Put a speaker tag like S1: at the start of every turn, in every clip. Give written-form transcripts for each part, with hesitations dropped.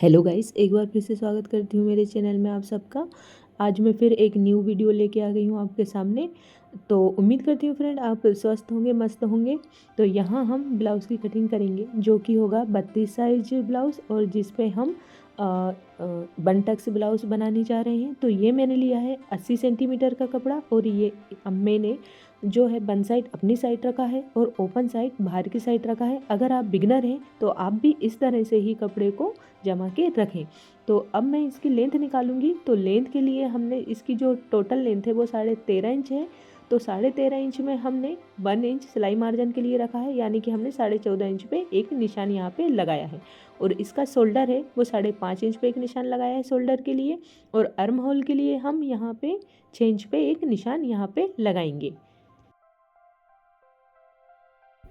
S1: Hello guys, एक बार फिर से स्वागत करती हूँ मेरे चैनल में आप सबका। आज मैं फिर एक न्यू वीडियो लेके आ गई हूँ आपके सामने। तो उम्मीद करती हूँ फ्रेंड आप स्वस्थ होंगे, मस्त होंगे। तो यहाँ हम ब्लाउज़ की कटिंग करेंगे जो कि होगा 32 साइज ब्लाउज़, और जिस पे हम बन टक्स ब्लाउज़ बनाने जा रहे हैं। तो ये मैंने लिया है 80 सेंटीमीटर का कपड़ा, और ये अब मैंने जो है बन साइड अपनी साइड रखा है और ओपन साइड बाहर की साइड रखा है। अगर आप बिगनर हैं तो आप भी इस तरह से ही कपड़े को जमा के रखें। तो अब मैं इसकी लेंथ निकालूंगी। तो लेंथ के लिए हमने इसकी जो टोटल लेंथ है वो 13.5 इंच है। तो 13.5 इंच में हमने 1 इंच सिलाई मार्जिन के लिए रखा है, यानी कि हमने 14.5 इंच पे एक निशान यहाँ पे लगाया है। और इसका शोल्डर है वो 5.5 इंच पे एक निशान लगाया है शोल्डर के लिए। और आर्म होल के लिए हम यहाँ पे 6 इंच पे एक निशान यहाँ पे लगाएंगे।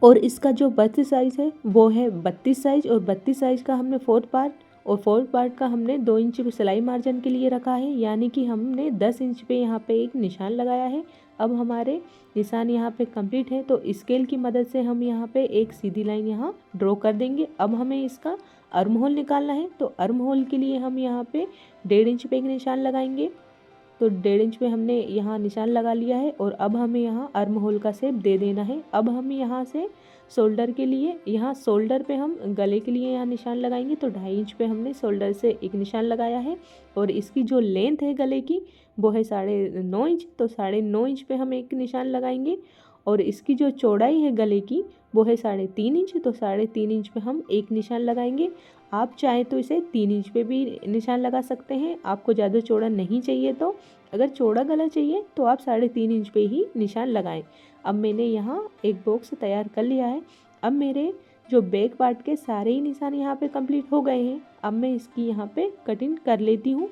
S1: और इसका जो बस्ट साइज़ है वो है 32 साइज, और 32 साइज का हमने फोर्थ पार्ट, और फोर्थ पार्ट का हमने 2 इंच सिलाई मार्जिन के लिए रखा है, यानी कि हमने 10 इंच पे यहाँ पे एक निशान लगाया है। अब हमारे निशान यहाँ पे कंप्लीट है। तो स्केल की मदद से हम यहाँ पे एक सीधी लाइन यहाँ ड्रॉ कर देंगे। अब हमें इसका आर्म होल निकालना है। तो आर्म होल के लिए हम यहाँ पे 1.5 इंच पे एक निशान लगाएंगे। तो 1.5 इंच पे हमने यहाँ निशान लगा लिया है, और अब हमें यहाँ आर्म होल का शेप दे देना है। अब हम यहाँ से शोल्डर के लिए, यहाँ शोल्डर पे हम गले के लिए यहाँ निशान लगाएंगे। तो 2.5 इंच पे हमने शोल्डर से एक निशान लगाया है। और इसकी जो लेंथ है गले की वो है 9.5 इंच। तो 9.5 इंच पे हम एक निशान लगाएंगे। और इसकी जो चौड़ाई है गले की वो है 3.5 इंच। तो 3.5 इंच पे हम एक निशान लगाएंगे। आप चाहें तो इसे 3 इंच पे भी निशान लगा सकते हैं, आपको ज़्यादा चौड़ा नहीं चाहिए। तो अगर चौड़ा गला चाहिए तो आप 3.5 इंच पे ही निशान लगाएं। अब मैंने यहाँ एक बॉक्स तैयार कर लिया है। अब मेरे जो बैक पार्ट के सारे ही निशान यहाँ पे कंप्लीट हो गए हैं। अब मैं इसकी यहाँ पे कटिंग कर लेती हूँ।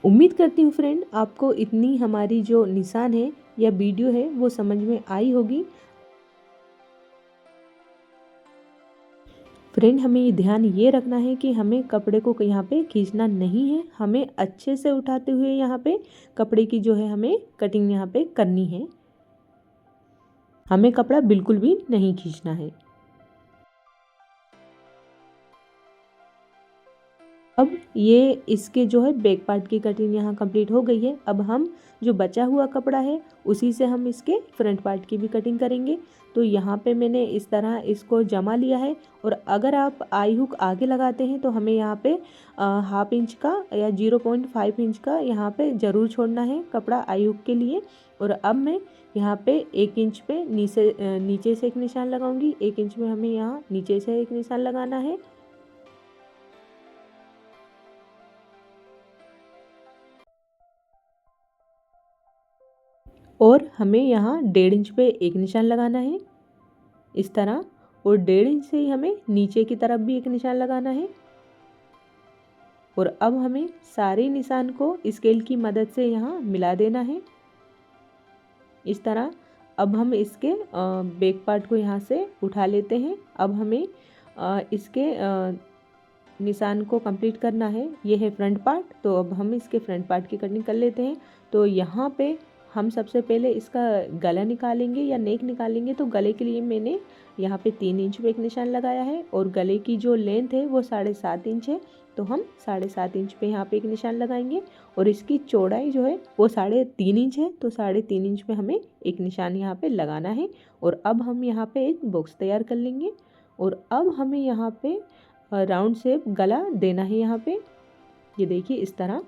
S1: उम्मीद करती हूँ फ्रेंड आपको इतनी हमारी जो निशान है या वीडियो है वो समझ में आई होगी। फ्रेंड, हमें ये ध्यान ये रखना है कि हमें कपड़े को यहाँ पे खींचना नहीं है। हमें अच्छे से उठाते हुए यहाँ पे कपड़े की जो है हमें कटिंग यहाँ पे करनी है। हमें कपड़ा बिल्कुल भी नहीं खींचना है। अब ये इसके जो है बैक पार्ट की कटिंग यहाँ कंप्लीट हो गई है। अब हम जो बचा हुआ कपड़ा है उसी से हम इसके फ्रंट पार्ट की भी कटिंग करेंगे। तो यहाँ पे मैंने इस तरह इसको जमा लिया है। और अगर आप आई हुक आगे लगाते हैं तो हमें यहाँ पे 1/2 इंच का या 0.5 इंच का यहाँ पे ज़रूर छोड़ना है कपड़ा आई हुक के लिए। और अब मैं यहाँ पे 1 इंच पे नीचे से एक निशान लगाऊंगी। 1 इंच में हमें यहाँ नीचे से एक निशान लगाना है। और हमें यहाँ 1.5 इंच पे एक निशान लगाना है इस तरह। और 1.5 इंच से ही हमें नीचे की तरफ भी एक निशान लगाना है। और अब हमें सारे निशान को स्केल की मदद से यहाँ मिला देना है इस तरह। अब हम इसके बैक पार्ट को यहाँ से उठा लेते हैं। अब हमें इसके निशान को कंप्लीट करना है। ये है फ्रंट पार्ट। तो अब हम इसके फ्रंट पार्ट की कटिंग कर लेते हैं। तो यहाँ पे हम सबसे पहले इसका गला निकालेंगे या नेक निकालेंगे। तो गले के लिए मैंने यहाँ पे 3 इंच पे एक निशान लगाया है। और गले की जो लेंथ है वो 7.5 इंच है। तो हम 7.5 इंच पे यहाँ पे एक निशान लगाएंगे। और इसकी चौड़ाई जो है वो 3.5 इंच है। तो 3.5 इंच पे हमें एक निशान यहाँ पे लगाना है। और अब हम यहाँ पे एक बॉक्स तैयार कर लेंगे। और अब हमें यहाँ पे राउंड शेप गला देना है यहाँ पे, ये देखिए इस तरह।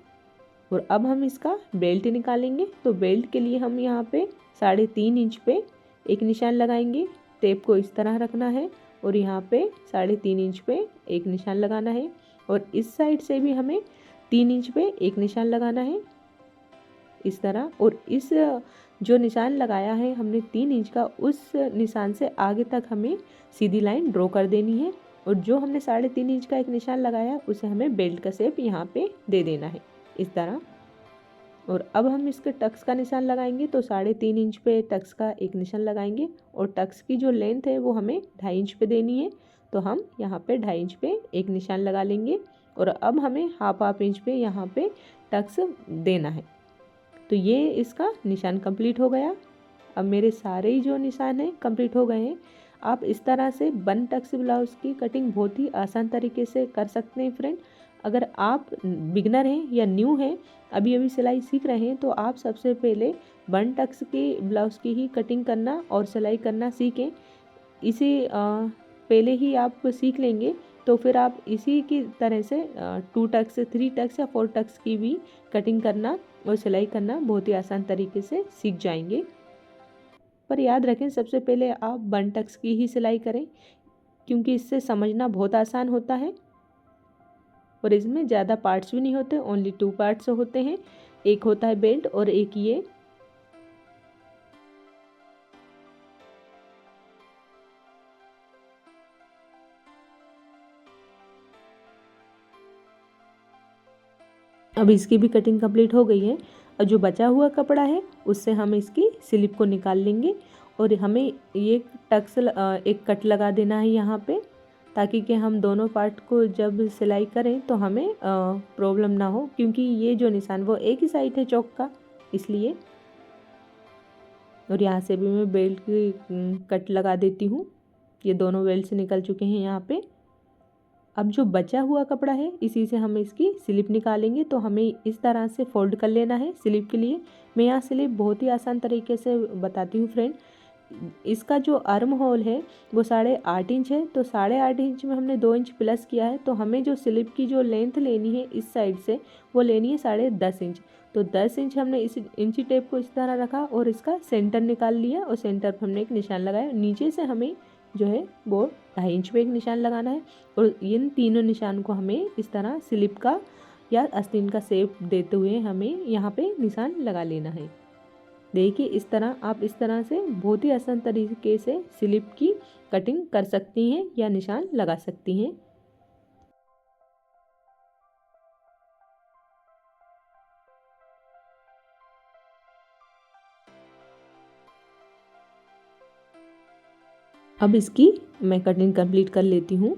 S1: और अब हम इसका बेल्ट निकालेंगे। तो बेल्ट के लिए हम यहाँ पे 3.5 इंच पे एक निशान लगाएंगे। टेप को इस तरह रखना है और यहाँ पे 3.5 इंच पे एक निशान लगाना है। और इस साइड से भी हमें 3 इंच पे एक निशान लगाना है इस तरह। और इस जो निशान लगाया है हमने 3 इंच का, उस निशान से आगे तक हमें सीधी लाइन ड्रॉ कर देनी है। और जो हमने 3.5 इंच का एक निशान लगाया उसे हमें बेल्ट का शेप यहाँ पे दे देना है इस तरह। और अब हम इसके टक्स का निशान लगाएंगे। तो 3.5 इंच पे टक्स का एक निशान लगाएंगे। और टक्स की जो लेंथ है वो हमें 2.5 इंच पे देनी है। तो हम यहाँ पे 2.5 इंच पे एक निशान लगा लेंगे। और अब हमें हाफ इंच पे यहाँ पे टक्स देना है। तो ये इसका निशान कंप्लीट हो गया। अब मेरे सारे ही जो निशान हैं कंप्लीट हो गए हैं। आप इस तरह से बन टक्स ब्लाउज़ की कटिंग बहुत ही आसान तरीके से कर सकते हैं फ्रेंड। अगर आप बिगनर हैं या न्यू हैं, अभी अभी सिलाई सीख रहे हैं, तो आप सबसे पहले बन टक्स की ब्लाउज़ की ही कटिंग करना और सिलाई करना सीखें। इसी पहले ही आप सीख लेंगे तो फिर आप इसी की तरह से 2 टक्स, 3 टक्स या 4 टक्स की भी कटिंग करना और सिलाई करना बहुत ही आसान तरीके से सीख जाएंगे। पर याद रखें, सबसे पहले आप बन टक्स की ही सिलाई करें, क्योंकि इससे समझना बहुत आसान होता है और इसमें ज़्यादा पार्ट्स भी नहीं होते, ओनली 2 पार्ट्स होते हैं। एक होता है बेल्ट और एक ये। अब इसकी भी कटिंग कंप्लीट हो गई है और जो बचा हुआ कपड़ा है उससे हम इसकी स्लिप को निकाल लेंगे और हमें ये टक्स एक कट लगा देना है यहाँ पे, ताकि कि हम दोनों पार्ट को जब सिलाई करें तो हमें प्रॉब्लम ना हो, क्योंकि ये जो निशान वो एक ही साइड है चौक का, इसलिए। और यहाँ से भी मैं बेल्ट की कट लगा देती हूँ। ये दोनों बेल्ट से निकल चुके हैं यहाँ पे। अब जो बचा हुआ कपड़ा है इसी से हम इसकी स्लिप निकालेंगे, तो हमें इस तरह से फोल्ड कर लेना है स्लिप के लिए। मैं यहाँ स्लिप बहुत ही आसान तरीके से बताती हूँ फ्रेंड। इसका जो आर्म होल है वो 8.5 इंच है, तो 8.5 इंच में हमने 2 इंच प्लस किया है, तो हमें जो स्लिप की जो लेंथ लेनी है इस साइड से वो लेनी है 10.5 इंच। तो 10 इंच हमने इस इंची टेप को इस तरह रखा और इसका सेंटर निकाल लिया और सेंटर पर हमने एक निशान लगाया। नीचे से हमें जो है वो 2.5 इंच पे एक निशान लगाना है और इन तीनों निशान को हमें इस तरह स्लिप का या आस्तीन का शेप देते हुए हमें यहाँ पे निशान लगा लेना है। देखिए इस तरह आप इस तरह से बहुत ही आसान तरीके से स्लिप की कटिंग कर सकती हैं या निशान लगा सकती हैं। अब इसकी मैं कटिंग कंप्लीट कर लेती हूँ।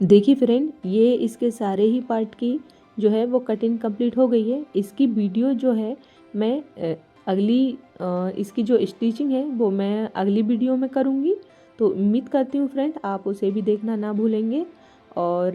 S1: देखिए फ्रेंड, ये इसके सारे ही पार्ट की जो है वो कटिंग कंप्लीट हो गई है। इसकी वीडियो जो है मैं अगली इसकी जो स्टिचिंग है वो मैं अगली वीडियो में करूँगी, तो उम्मीद करती हूँ फ्रेंड आप उसे भी देखना ना भूलेंगे। और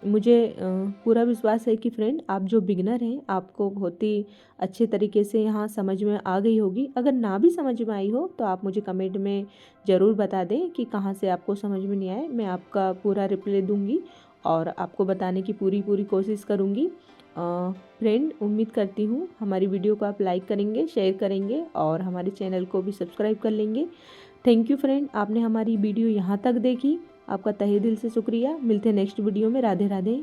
S1: मुझे पूरा विश्वास है कि फ्रेंड आप जो बिगनर हैं आपको बहुत ही अच्छे तरीके से यहाँ समझ में आ गई होगी। अगर ना भी समझ में आई हो तो आप मुझे कमेंट में ज़रूर बता दें कि कहाँ से आपको समझ में नहीं आए। मैं आपका पूरा रिप्लाई दूंगी और आपको बताने की पूरी कोशिश करूँगी। फ्रेंड, उम्मीद करती हूँ हमारी वीडियो को आप लाइक करेंगे, शेयर करेंगे और हमारे चैनल को भी सब्सक्राइब कर लेंगे। थैंक यू फ्रेंड, आपने हमारी वीडियो यहाँ तक देखी, आपका तहे दिल से शुक्रिया। मिलते हैं नेक्स्ट वीडियो में। राधे राधे।